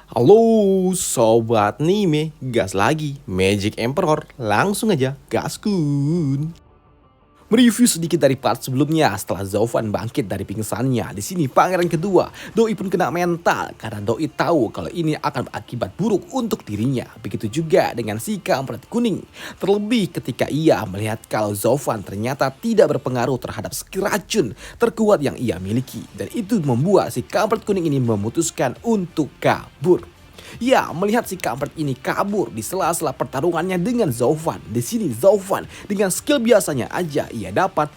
Halo Sobat Nime, gas lagi Magic Emperor, langsung aja gaskun. Mereview sedikit dari part sebelumnya setelah Zauvan bangkit dari pingsannya. Di sini pangeran kedua, Doi pun kena mental karena Doi tahu kalau ini akan berakibat buruk untuk dirinya. Begitu juga dengan si kampret kuning. Terlebih ketika ia melihat kalau Zauvan ternyata tidak berpengaruh terhadap skill racun terkuat yang ia miliki. Dan itu membuat si kampret kuning ini memutuskan untuk kabur. Ya, melihat si kampret ini kabur di sela-sela pertarungannya dengan Zauvan. Di sini Zauvan dengan skill biasanya aja ia dapat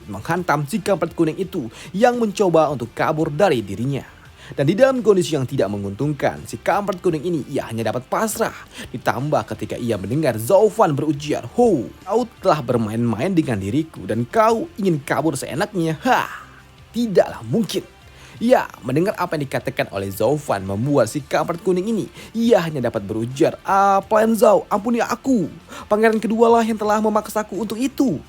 menghantam si kampret kuning itu yang mencoba untuk kabur dari dirinya. Dan di dalam kondisi yang tidak menguntungkan, si kampret kuning ini ia hanya dapat pasrah. Ditambah ketika ia mendengar Zauvan berujar, "Ho, kau telah bermain-main dengan diriku dan kau ingin kabur seenaknya? Hah, tidaklah mungkin." Ya, mendengar apa yang dikatakan oleh Zauvan membuat si kampret kuning ini, ia hanya dapat berujar, "Plan Zau, ampuni aku. Pangeran kedua lah yang telah memaksaku untuk itu."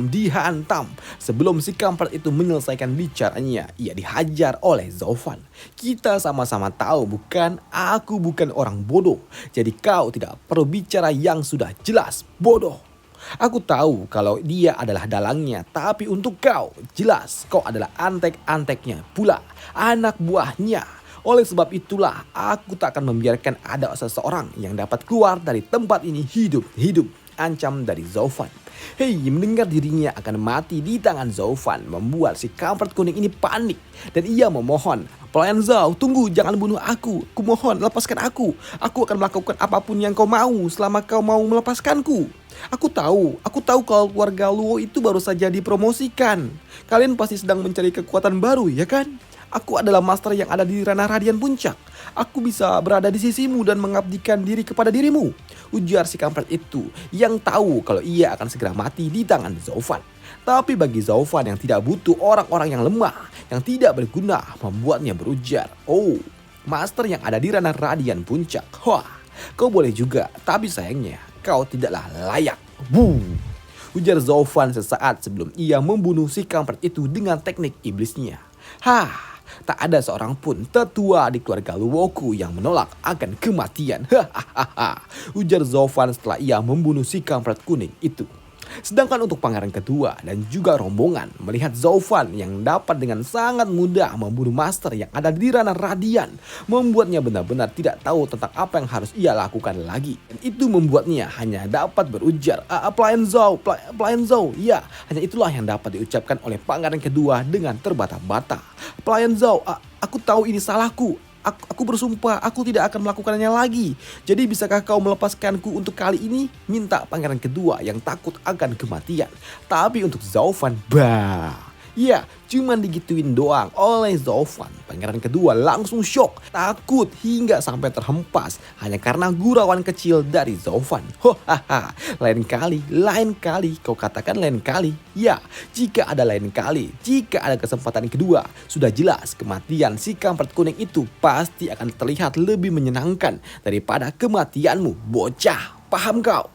Dihantam. Sebelum si kampret itu menyelesaikan bicaranya, ia dihajar oleh Zauvan. "Kita sama-sama tahu bukan, aku bukan orang bodoh. Jadi kau tidak perlu bicara yang sudah jelas, bodoh. Aku tahu kalau dia adalah dalangnya, tapi untuk kau, jelas kau adalah antek-anteknya pula, anak buahnya. Oleh sebab itulah, aku tak akan membiarkan ada seseorang yang dapat keluar dari tempat ini hidup-hidup." Ancam dari Zauvan. Hei, mendengar dirinya akan mati di tangan Zauvan membuat si kampret kuning ini panik. Dan ia memohon, "Pelayan Zau, tunggu, jangan bunuh aku. Kumohon, lepaskan aku. Aku akan melakukan apapun yang kau mau selama kau mau melepaskanku. Aku tahu kalau keluarga Luo itu baru saja dipromosikan. Kalian pasti sedang mencari kekuatan baru, ya kan? Aku adalah master yang ada di ranah radian puncak. Aku bisa berada di sisimu dan mengabdikan diri kepada dirimu," ujar si kampret itu yang tahu kalau ia akan segera mati di tangan Zauvan. Tapi bagi Zauvan yang tidak butuh orang-orang yang lemah, yang tidak berguna, membuatnya berujar, "Oh, master yang ada di ranah radian puncak. Wah, kau boleh juga, tapi sayangnya kau tidaklah layak." Ujar Zauvan sesaat sebelum ia membunuh si kampret itu dengan teknik iblisnya. Tak ada seorang pun tetua di keluarga Luoku yang menolak akan kematian. Ujar Zauvan setelah ia membunuh si kampret kuning itu. Sedangkan untuk pangeran kedua dan juga rombongan melihat Zauvan yang dapat dengan sangat mudah membunuh master yang ada di ranah radian, membuatnya benar-benar tidak tahu tentang apa yang harus ia lakukan lagi. Dan itu membuatnya hanya dapat berujar, "Pelayan Zau, pelayan Zau." Ya, hanya itulah yang dapat diucapkan oleh pangeran kedua dengan terbata-bata. "Pelayan Zau, aku tahu ini salahku. Aku bersumpah aku tidak akan melakukannya lagi. Jadi bisakah kau melepaskanku untuk kali ini?" Minta pangeran kedua yang takut akan kematian. Tapi untuk Zauvan, ya, cuman digituin doang oleh Zauvan. Pangeran kedua langsung shock, takut hingga sampai terhempas hanya karena gurauan kecil dari Zauvan. Lain kali, kau katakan lain kali. Ya, jika ada lain kali, jika ada kesempatan kedua, sudah jelas kematian si kampret kuning itu pasti akan terlihat lebih menyenangkan daripada kematianmu, bocah. Paham kau?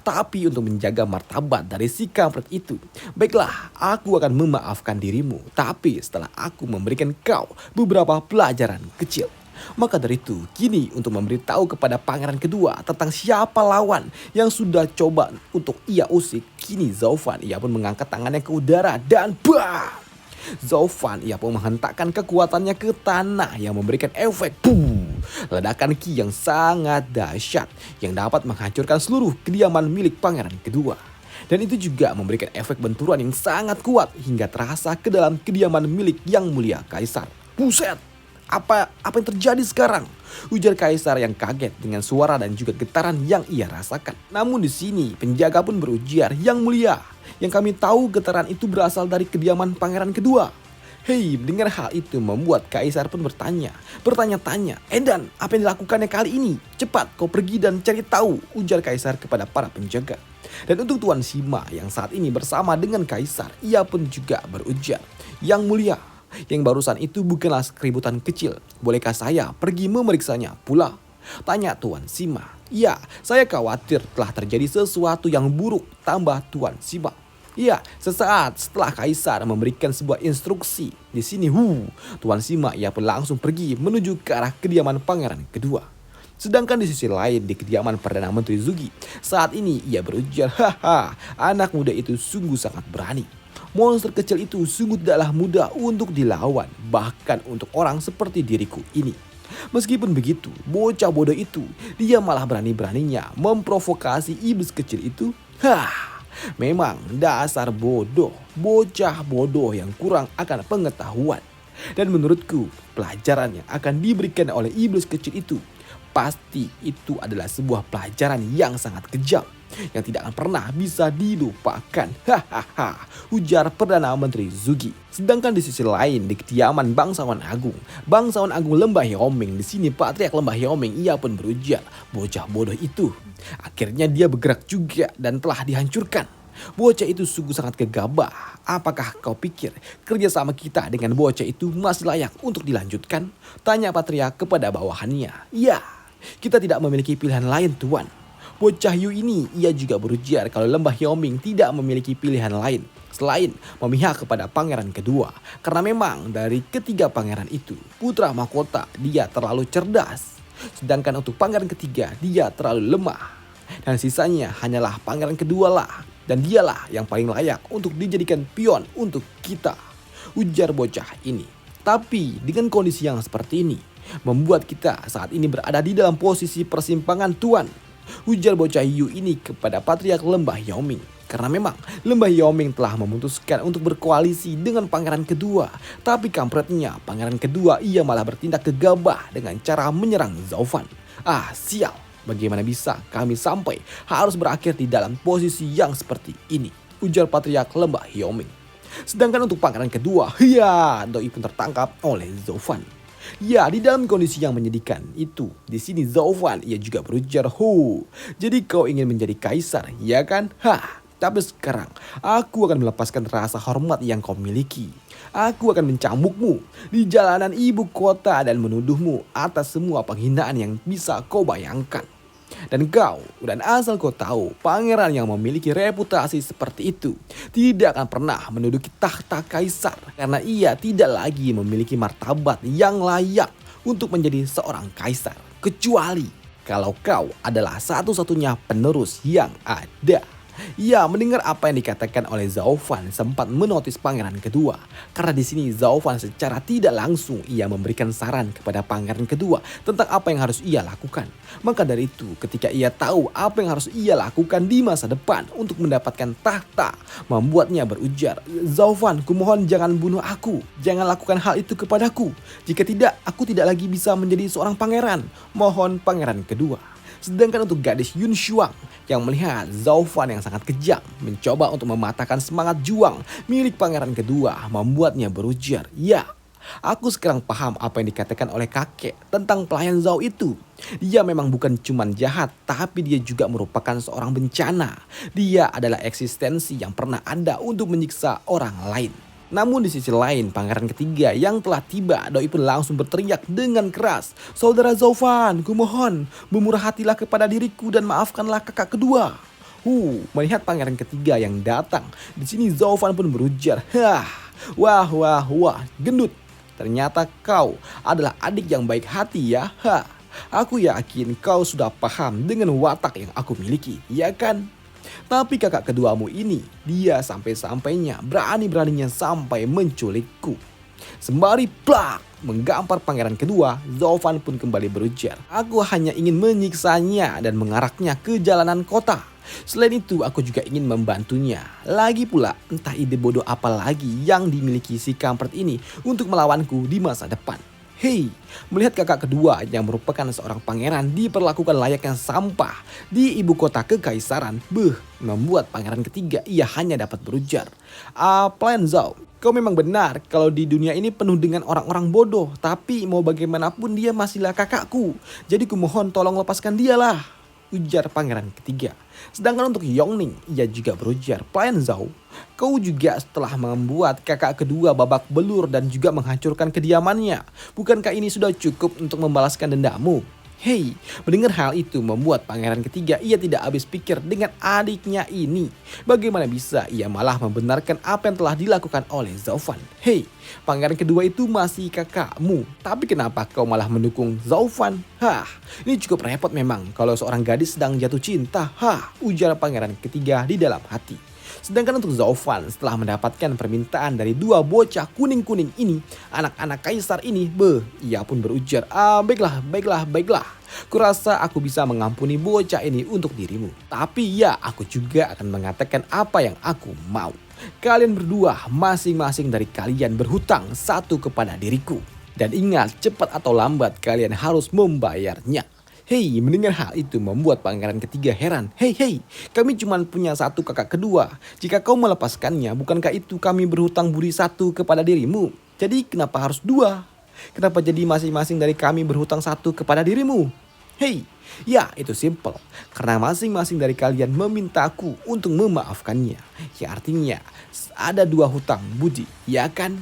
Tapi untuk menjaga martabat dari si kampret itu, baiklah, aku akan memaafkan dirimu. Tapi setelah aku memberikan kau beberapa pelajaran kecil. Maka dari itu, kini untuk memberitahu kepada pangeran kedua tentang siapa lawan yang sudah coba untuk ia usik, kini Zauvan ia pun mengangkat tangannya ke udara dan Zauvan ia pun menghentakkan kekuatannya ke tanah yang memberikan efek ledakan ki yang sangat dahsyat yang dapat menghancurkan seluruh kediaman milik pangeran kedua. Dan itu juga memberikan efek benturan yang sangat kuat hingga terasa ke dalam kediaman milik yang mulia Kaisar. "Buset, apa yang terjadi sekarang?" ujar Kaisar yang kaget dengan suara dan juga getaran yang ia rasakan. Namun di sini penjaga pun berujar, "Yang mulia, yang kami tahu getaran itu berasal dari kediaman pangeran kedua." Hei, mendengar hal itu membuat Kaisar pun bertanya-tanya, "Edan, apa yang dilakukannya kali ini? Cepat kau pergi dan cari tahu," ujar Kaisar kepada para penjaga. Dan untuk Tuan Sima yang saat ini bersama dengan Kaisar, ia pun juga berujar, "Yang mulia, yang barusan itu bukanlah keributan kecil. Bolehkah saya pergi memeriksanya pula?" Tanya Tuan Sima. "Ya, saya khawatir telah terjadi sesuatu yang buruk," tambah Tuan Sima. Iya, sesaat setelah Kaisar memberikan sebuah instruksi. Di sini, Tuan Sima ia pun langsung pergi menuju ke arah kediaman pangeran kedua. Sedangkan di sisi lain di kediaman Perdana Menteri Zugi, saat ini ia berujar, haha, anak muda itu sungguh sangat berani. Monster kecil itu sungguh tidaklah mudah untuk dilawan, bahkan untuk orang seperti diriku ini. Meskipun begitu, bocah bodoh itu, dia malah berani-beraninya memprovokasi iblis kecil itu. Memang dasar bodoh, bocah bodoh yang kurang akan pengetahuan. Dan menurutku, pelajaran yang akan diberikan oleh iblis kecil itu, pasti itu adalah sebuah pelajaran yang sangat kejam, yang tidak akan pernah bisa dilupakan. Hahaha, ujar Perdana Menteri Zugi. Sedangkan di sisi lain di kediaman Bangsawan Agung Lembah Yoming, di sini Patriark Lembah Yoming ia pun berujar, bocah bodoh itu. Akhirnya dia bergerak juga dan telah dihancurkan. Bocah itu sungguh sangat gegabah. Apakah kau pikir kerjasama kita dengan bocah itu masih layak untuk dilanjutkan? Tanya Patriark kepada bawahannya. Ya, kita tidak memiliki pilihan lain, Tuan. Bocah Yu ini ia juga berujar kalau Lembah Yoming tidak memiliki pilihan lain selain memihak kepada pangeran kedua. Karena memang dari ketiga pangeran itu, putra mahkota dia terlalu cerdas. Sedangkan untuk pangeran ketiga dia terlalu lemah. Dan sisanya hanyalah pangeran kedua lah. Dan dialah yang paling layak untuk dijadikan pion untuk kita, ujar bocah ini. Tapi dengan kondisi yang seperti ini, membuat kita saat ini berada di dalam posisi persimpangan, Tuan, ujar bocah Yu ini kepada Patriark Lembah Yoming. Karena memang Lembah Yoming telah memutuskan untuk berkoalisi dengan pangeran kedua. Tapi kampretnya pangeran kedua ia malah bertindak gegabah dengan cara menyerang Zaufan. Sial. Bagaimana bisa kami sampai harus berakhir di dalam posisi yang seperti ini, ujar Patriark Lembah Yoming. Sedangkan untuk pangeran kedua, doi pun tertangkap oleh Zaufan. Ya, di dalam kondisi yang menyedihkan itu, di sini Zaufan ia juga berujar, jadi kau ingin menjadi kaisar, ya kan? Tapi sekarang aku akan melepaskan rasa hormat yang kau miliki. Aku akan mencambukmu di jalanan ibu kota dan menuduhmu atas semua penghinaan yang bisa kau bayangkan. Dan asal kau tahu, pangeran yang memiliki reputasi seperti itu tidak akan pernah menduduki tahta kaisar karena ia tidak lagi memiliki martabat yang layak untuk menjadi seorang kaisar. Kecuali kalau kau adalah satu-satunya penerus yang ada. Ya, mendengar apa yang dikatakan oleh Zaufan sempat menotis pangeran kedua. Karena di sini Zaufan secara tidak langsung ia memberikan saran kepada pangeran kedua tentang apa yang harus ia lakukan. Maka dari itu, ketika ia tahu apa yang harus ia lakukan di masa depan untuk mendapatkan tahta, membuatnya berujar, Zaufan, kumohon jangan bunuh aku. Jangan lakukan hal itu kepadaku. Jika tidak, aku tidak lagi bisa menjadi seorang pangeran. Mohon pangeran kedua. Sedangkan untuk gadis Yun Shuang yang melihat Zaufan yang sangat kejam mencoba untuk mematahkan semangat juang milik pangeran kedua, membuatnya berujar, ya, aku sekarang paham apa yang dikatakan oleh kakek tentang pelayan Zhao itu. Dia memang bukan cuma jahat, tapi dia juga merupakan seorang bencana. Dia adalah eksistensi yang pernah ada untuk menyiksa orang lain. Namun di sisi lain, pangeran ketiga yang telah tiba, doi pun langsung berteriak dengan keras, saudara Zaufan, kumohon, bermurah hatilah kepada diriku dan maafkanlah kakak kedua. Melihat pangeran ketiga yang datang, di sini Zaufan pun berujar, wah, gendut. Ternyata kau adalah adik yang baik hati ya. Aku yakin kau sudah paham dengan watak yang aku miliki, ya kan? Tapi kakak keduamu ini, dia sampai-sampainya berani-beraninya sampai menculikku. Sembari plak menggampar pangeran kedua, Zaufan pun kembali berujar, aku hanya ingin menyiksanya dan mengaraknya ke jalanan kota. Selain itu, aku juga ingin membantunya. Lagi pula, entah ide bodoh apa lagi yang dimiliki si kampret ini untuk melawanku di masa depan. Melihat kakak kedua yang merupakan seorang pangeran diperlakukan layaknya sampah di ibu kota kekaisaran, membuat pangeran ketiga ia hanya dapat berujar, Plan Zhao, kau memang benar kalau di dunia ini penuh dengan orang-orang bodoh, tapi mau bagaimanapun dia masihlah kakakku, jadi kumohon tolong lepaskan dialah, ujar pangeran ketiga. Sedangkan untuk Yongning, ia juga berujar, Plan Zhao, kau juga setelah membuat kakak kedua babak belur dan juga menghancurkan kediamannya. Bukankah ini sudah cukup untuk membalaskan dendamu? Hei, mendengar hal itu membuat pangeran ketiga ia tidak habis pikir dengan adiknya ini. Bagaimana bisa ia malah membenarkan apa yang telah dilakukan oleh Zaufan? Hei, pangeran kedua itu masih kakakmu, tapi kenapa kau malah mendukung Zaufan? Hah, ini cukup repot memang kalau seorang gadis sedang jatuh cinta. Hah, ujar pangeran ketiga di dalam hati. Sedangkan untuk Zaufan setelah mendapatkan permintaan dari dua bocah kuning-kuning ini, anak-anak kaisar ini, ia pun berujar, baiklah. Kurasa aku bisa mengampuni bocah ini untuk dirimu. Tapi ya, aku juga akan mengatakan apa yang aku mau. Kalian berdua masing-masing dari kalian berhutang satu kepada diriku. Dan ingat, cepat atau lambat kalian harus membayarnya. Hei, mendengar hal itu membuat pangeran ketiga heran. Hei, kami cuma punya satu kakak kedua. Jika kau melepaskannya, bukankah itu kami berhutang budi satu kepada dirimu? Jadi kenapa harus dua? Kenapa jadi masing-masing dari kami berhutang satu kepada dirimu? Hei, ya itu simple. Karena masing-masing dari kalian memintaku untuk memaafkannya. Ya artinya ada dua hutang budi, ya kan?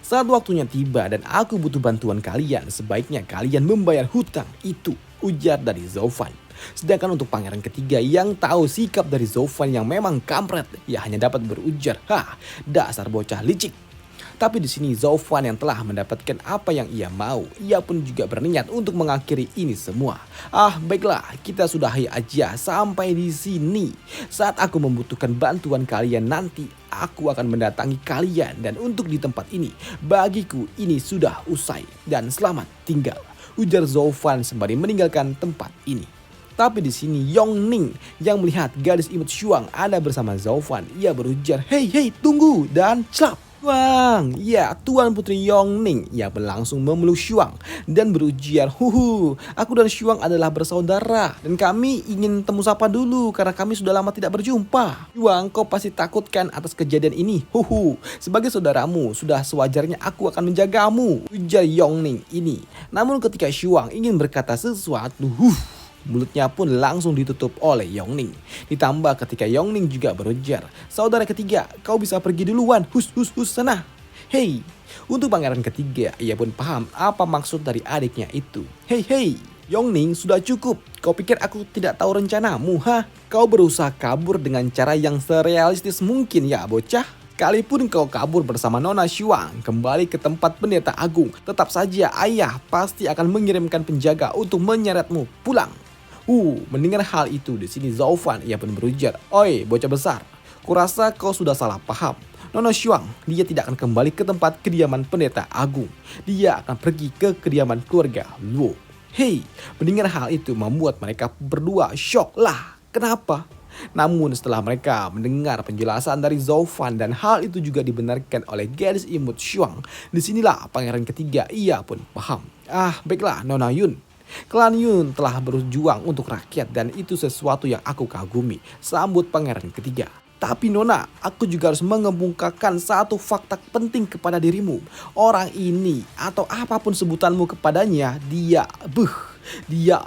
Saat waktunya tiba dan aku butuh bantuan kalian, sebaiknya kalian membayar hutang itu, ujar dari Zaufan. Sedangkan untuk pangeran ketiga yang tahu sikap dari Zaufan yang memang kampret, ia hanya dapat berujar, dasar bocah licik. Tapi di sini Zaufan yang telah mendapatkan apa yang ia mau, ia pun juga berniat untuk mengakhiri ini semua. Baiklah, kita sudahi aja sampai di sini. Saat aku membutuhkan bantuan kalian nanti, aku akan mendatangi kalian dan untuk di tempat ini, bagiku ini sudah usai dan selamat tinggal, ujar Zaufan sembari meninggalkan tempat ini. Tapi di sini Yongning yang melihat gadis imut Shuang ada bersama Zaufan, ia berujar, hei tunggu, dan celap. Shuang, ya Tuan Putri Yongning, ia langsung memeluk Shuang dan berujar, aku dan Shuang adalah bersaudara dan kami ingin temu sapa dulu karena kami sudah lama tidak berjumpa. Shuang, kau pasti takut kan atas kejadian ini? Sebagai saudaramu, sudah sewajarnya aku akan menjagamu, ujar Yongning ini. Namun ketika Shuang ingin berkata sesuatu, mulutnya pun langsung ditutup oleh Yongning. Ditambah ketika Yongning juga berujar, saudara ketiga, kau bisa pergi duluan, hus sana. Hei, untuk pangeran ketiga, ia pun paham apa maksud dari adiknya itu. Hei, Yongning, sudah cukup. Kau pikir aku tidak tahu rencanamu, Kau berusaha kabur dengan cara yang serealistis mungkin ya, bocah. Sekalipun kau kabur bersama Nona Shuang kembali ke tempat pendeta agung, tetap saja ayah pasti akan mengirimkan penjaga untuk menyeretmu pulang. Mendengar hal itu di sini Zaufan ia pun berujar, oi bocah besar, kurasa kau sudah salah paham. Nona Shuang, dia tidak akan kembali ke tempat kediaman pendeta agung. Dia akan pergi ke kediaman keluarga Luo. Hei, mendengar hal itu membuat mereka berdua shock lah. Kenapa? Namun setelah mereka mendengar penjelasan dari Zaufan dan hal itu juga dibenarkan oleh gadis imut Shuang, disinilah pangeran ketiga ia pun paham. Baiklah Nona Yun. Klan Yun telah berjuang untuk rakyat dan itu sesuatu yang aku kagumi, sambut pangeran ketiga. Tapi Nona, aku juga harus mengemukakan satu fakta penting kepada dirimu. Orang ini atau apapun sebutanmu kepadanya, dia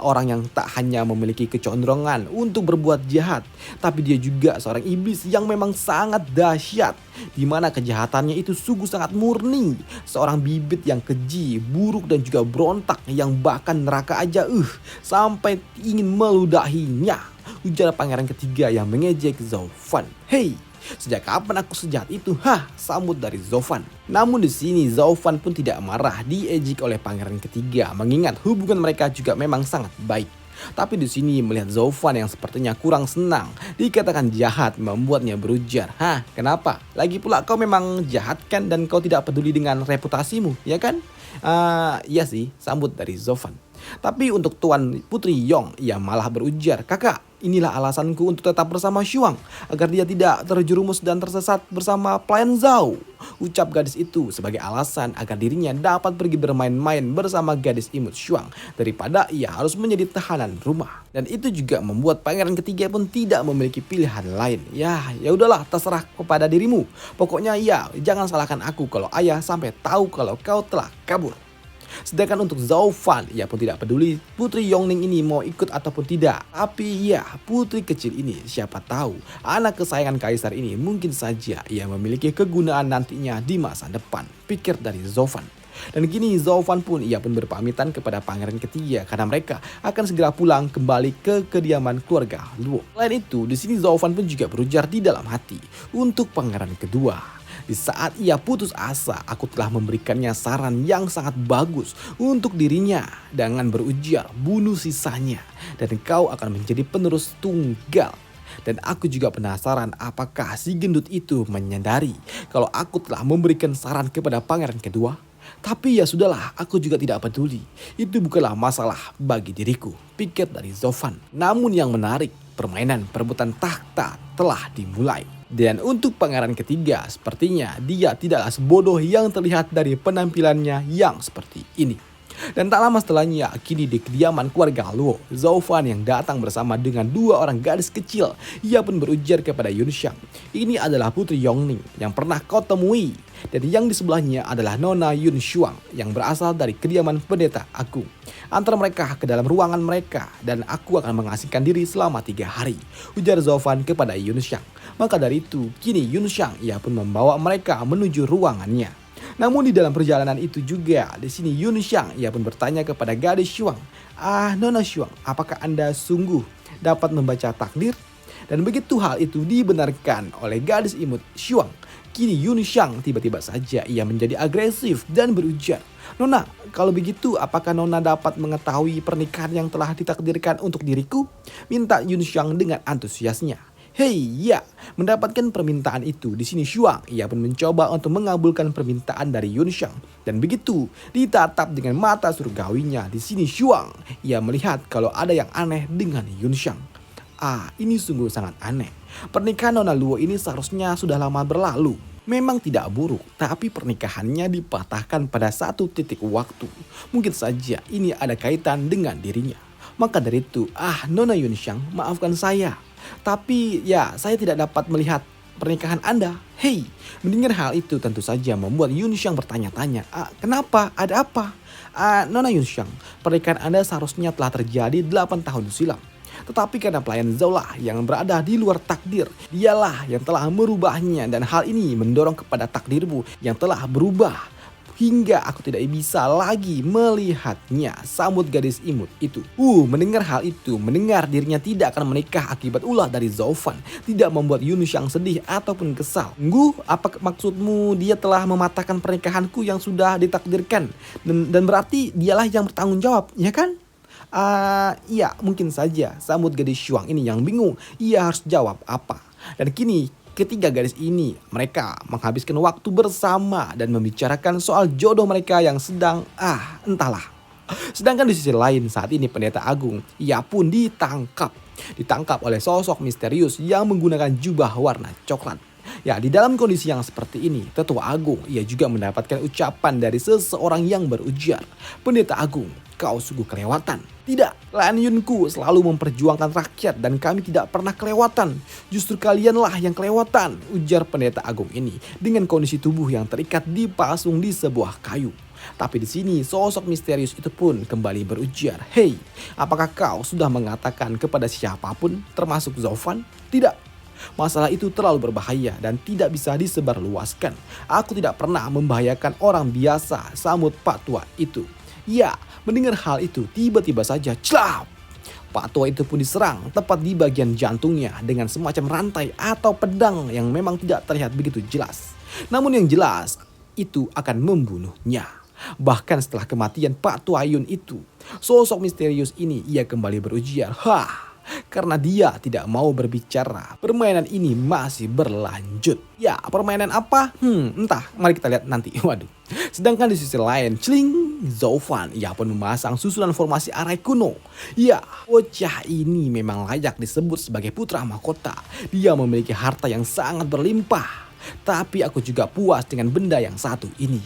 orang yang tak hanya memiliki kecondrongan untuk berbuat jahat, tapi dia juga seorang iblis yang memang sangat dahsyat, di mana kejahatannya itu sungguh sangat murni. Seorang bibit yang keji, buruk dan juga berontak yang bahkan neraka aja sampai ingin meludahinya, ujar pangeran ketiga yang mengejek Zaufan. Hei, sejak kapan aku sejahat itu? Sambut dari Zaufan. Namun di sini Zaufan pun tidak marah diejek oleh pangeran ketiga, mengingat hubungan mereka juga memang sangat baik. Tapi di sini melihat Zaufan yang sepertinya kurang senang dikatakan jahat membuatnya berujar, kenapa? Lagi pula kau memang jahat kan dan kau tidak peduli dengan reputasimu, ya kan? Iya sih, sambut dari Zaufan. Tapi untuk Tuan Putri Yong, ia malah berujar, kakak, inilah alasanku untuk tetap bersama Shuang, agar dia tidak terjerumus dan tersesat bersama pelayan Zhao. Ucap gadis itu sebagai alasan agar dirinya dapat pergi bermain-main bersama gadis imut Shuang daripada ia harus menjadi tahanan rumah. Dan itu juga membuat pangeran ketiga pun tidak memiliki pilihan lain. Ya udahlah, terserah kepada dirimu. Pokoknya jangan salahkan aku kalau ayah sampai tahu kalau kau telah kabur. Sedangkan untuk Zaufan, ia pun tidak peduli Putri Yongning ini mau ikut ataupun tidak. Tapi putri kecil ini siapa tahu anak kesayangan kaisar ini mungkin saja ia memiliki kegunaan nantinya di masa depan, pikir dari Zaufan. Dan kini Zhao Fan ia pun berpamitan kepada pangeran ketiga karena mereka akan segera pulang kembali ke kediaman keluarga Luo. Selain itu, di sini Zhao Fan pun juga berujar di dalam hati untuk pangeran kedua. Di saat ia putus asa, aku telah memberikannya saran yang sangat bagus untuk dirinya dengan berujar bunuh sisanya dan kau akan menjadi penerus tunggal. Dan aku juga penasaran apakah si gendut itu menyadari kalau aku telah memberikan saran kepada pangeran kedua. Tapi ya sudahlah, aku juga tidak peduli. Itu bukanlah masalah bagi diriku, pikir dari Zhao Fan. Namun yang menarik, permainan perebutan takhta telah dimulai. Dan untuk pangeran ketiga, sepertinya dia tidaklah sebodoh yang terlihat dari penampilannya yang seperti ini. Dan tak lama setelahnya, kini di kediaman keluarga Luo, Zhao Fan yang datang bersama dengan dua orang gadis kecil. Ia pun berujar kepada Yun Xiang, ini adalah putri Yongning yang pernah kau temui. Dan yang di sebelahnya adalah Nona Yun Shuang yang berasal dari kediaman pendeta agung. Antar mereka ke dalam ruangan mereka dan aku akan mengasingkan diri selama 3 hari, ujar Zhao Fan kepada Yun Xiang. Maka dari itu, kini Yun Xiang ia pun membawa mereka menuju ruangannya. Namun di dalam perjalanan itu juga, di sini Yun Xiang ia pun bertanya kepada gadis Shuang, Nona Shuang, apakah Anda sungguh dapat membaca takdir? Dan begitu hal itu dibenarkan oleh gadis imut Shuang, kini Yun Xiang tiba-tiba saja ia menjadi agresif dan berujar, Nona, kalau begitu apakah Nona dapat mengetahui pernikahan yang telah ditakdirkan untuk diriku? Minta Yun Xiang dengan antusiasnya. Hei, ya, mendapatkan permintaan itu di sini Shuang ia pun mencoba untuk mengabulkan permintaan dari Yun Xiang dan begitu ditatap dengan mata surgawinya di sini Shuang ia melihat kalau ada yang aneh dengan Yun Xiang. Ini sungguh sangat aneh. Pernikahan Nona Luo ini seharusnya sudah lama berlalu. Memang tidak buruk, tapi pernikahannya dipatahkan pada satu titik waktu. Mungkin saja ini ada kaitan dengan dirinya. Maka dari itu, Nona Yun Xiang, maafkan saya. Tapi ya saya tidak dapat melihat pernikahan Anda. Hei, mendengar hal itu tentu saja membuat Yun Xiang bertanya-tanya. Kenapa? Ada apa? Nona Yun Xiang, pernikahan Anda seharusnya telah terjadi 8 tahun silam. Tetapi karena pelayan Zhao lah yang berada di luar takdir, dialah yang telah merubahnya dan hal ini mendorong kepada takdirmu yang telah berubah. Hingga aku tidak bisa lagi melihatnya, sambut gadis imut itu. Mendengar hal itu, mendengar dirinya tidak akan menikah akibat ulah dari Zhao Fan, tidak membuat Yun Xiang sedih ataupun kesal. Apa maksudmu dia telah mematahkan pernikahanku yang sudah ditakdirkan? Dan berarti dialah yang bertanggung jawab, ya kan? Iya, mungkin saja, sambut gadis Shuang ini yang bingung, ia harus jawab apa. Dan kini ketiga gadis ini mereka menghabiskan waktu bersama dan membicarakan soal jodoh mereka yang sedang entahlah. Sedangkan di sisi lain saat ini pendeta agung ia pun ditangkap oleh sosok misterius yang menggunakan jubah warna coklat. Ya, di dalam kondisi yang seperti ini, tetua agung ia juga mendapatkan ucapan dari seseorang yang berujar, pendeta agung, kau sungguh kelewatan. Tidak, Lan Yunku selalu memperjuangkan rakyat dan kami tidak pernah kelewatan. Justru kalianlah yang kelewatan, ujar pendeta agung ini dengan kondisi tubuh yang terikat dipasung di sebuah kayu. Tapi di sini sosok misterius itu pun kembali berujar, hei, apakah kau sudah mengatakan kepada siapapun termasuk Zhao Fan? Tidak. Masalah itu terlalu berbahaya dan tidak bisa disebarluaskan. Aku tidak pernah membahayakan orang biasa, sambut Pak Tua itu. Ya, mendengar hal itu tiba-tiba saja celap. Pak Tua itu pun diserang tepat di bagian jantungnya dengan semacam rantai atau pedang yang memang tidak terlihat begitu jelas. Namun yang jelas itu akan membunuhnya. Bahkan setelah kematian Pak Tua Yun itu, sosok misterius ini ia kembali berujar, karena dia tidak mau berbicara, permainan ini masih berlanjut. Ya, permainan apa? Entah, mari kita lihat nanti. Waduh. Sedangkan di sisi lain, Zhao Fan ia pun memasang susunan formasi arai kuno. Ya, bocah ini memang layak disebut sebagai putra mahkota. Dia memiliki harta yang sangat berlimpah. Tapi aku juga puas dengan benda yang satu ini.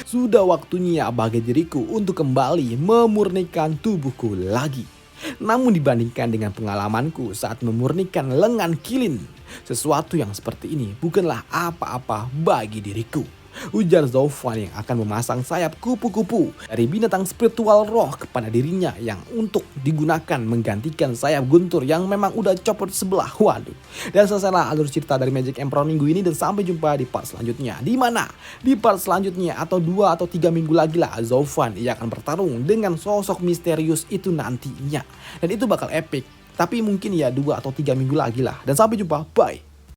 Sudah waktunya bagi diriku untuk kembali memurnikan tubuhku lagi. Namun dibandingkan dengan pengalamanku saat memurnikan lengan kilin, sesuatu yang seperti ini bukanlah apa-apa bagi diriku. Ujar Zofan yang akan memasang sayap kupu-kupu dari binatang spiritual roh kepada dirinya yang untuk digunakan menggantikan sayap guntur yang memang udah copot sebelah. Waduh. Dan selesailah alur cerita dari Magic Emperor minggu ini dan sampai jumpa di part selanjutnya. Di mana? Di part selanjutnya atau 2 atau 3 minggu lagi lah Zofan ia akan bertarung dengan sosok misterius itu nantinya. Dan itu bakal epic. Tapi mungkin ya 2 atau 3 minggu lagi lah. Dan sampai jumpa. Bye.